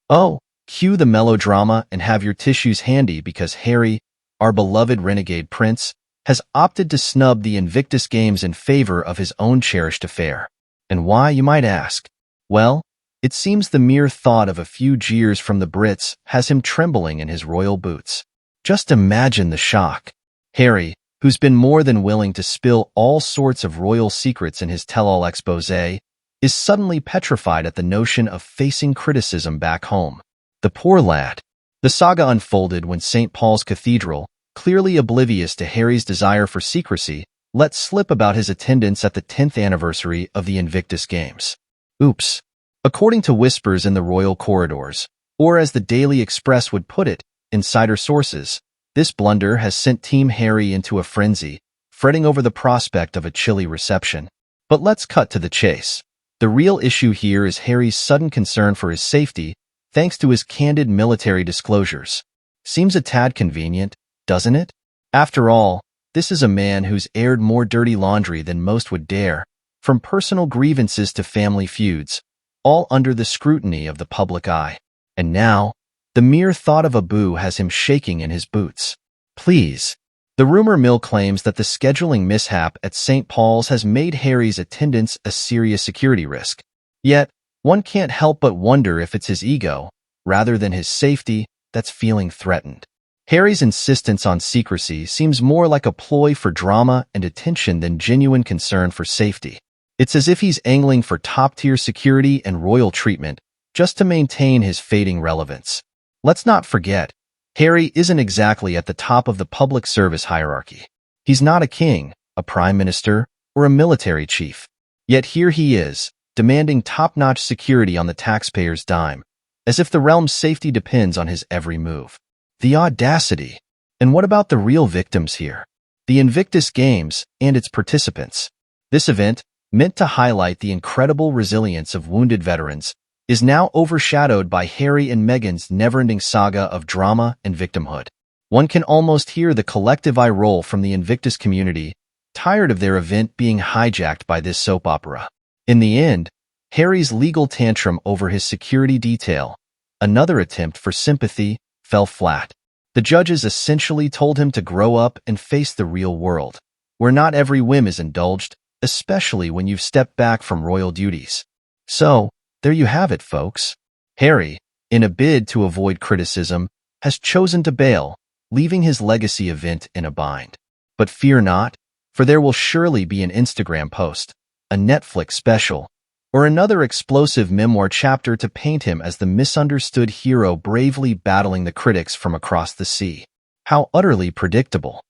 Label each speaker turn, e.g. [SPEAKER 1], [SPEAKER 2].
[SPEAKER 1] Oh, cue the melodrama and have your tissues handy because Harry, our beloved renegade prince, has opted to snub the Invictus Games in favor of his own cherished affair. And why, you might ask? Well, it seems the mere thought of a few jeers from the Brits has him trembling in his royal boots. Just imagine the shock. Harry, who's been more than willing to spill all sorts of royal secrets in his tell-all exposé, is suddenly petrified at the notion of facing criticism back home. The poor lad. The saga unfolded when St. Paul's Cathedral, clearly oblivious to Harry's desire for secrecy, let slip about his attendance at the 10th anniversary of the Invictus Games. Oops. According to whispers in the royal corridors, or as the Daily Express would put it, insider sources, this blunder has sent Team Harry into a frenzy, fretting over the prospect of a chilly reception. But let's cut to the chase. The real issue here is Harry's sudden concern for his safety, thanks to his candid military disclosures. Seems a tad convenient, doesn't it? After all, this is a man who's aired more dirty laundry than most would dare, from personal grievances to family feuds, all under the scrutiny of the public eye. And now, the mere thought of a boo has him shaking in his boots. Please. The rumor mill claims that the scheduling mishap at St. Paul's has made Harry's attendance a serious security risk. Yet, one can't help but wonder if it's his ego, rather than his safety, that's feeling threatened. Harry's insistence on secrecy seems more like a ploy for drama and attention than genuine concern for safety. It's as if he's angling for top-tier security and royal treatment just to maintain his fading relevance. Let's not forget, Harry isn't exactly at the top of the public service hierarchy. He's not a king, a prime minister, or a military chief. Yet here he is, demanding top-notch security on the taxpayer's dime, as if the realm's safety depends on his every move. The audacity! And what about the real victims here? The Invictus Games and its participants. This event, meant to highlight the incredible resilience of wounded veterans, is now overshadowed by Harry and Meghan's never-ending saga of drama and victimhood. One can almost hear the collective eye roll from the Invictus community, tired of their event being hijacked by this soap opera. In the end, Harry's legal tantrum over his security detail, another attempt for sympathy, fell flat. The judges essentially told him to grow up and face the real world, where not every whim is indulged, especially when you've stepped back from royal duties. So, there you have it, folks. Harry, in a bid to avoid criticism, has chosen to bail, leaving his legacy event in a bind. But fear not, for there will surely be an Instagram post, a Netflix special, or another explosive memoir chapter to paint him as the misunderstood hero bravely battling the critics from across the sea. How utterly predictable.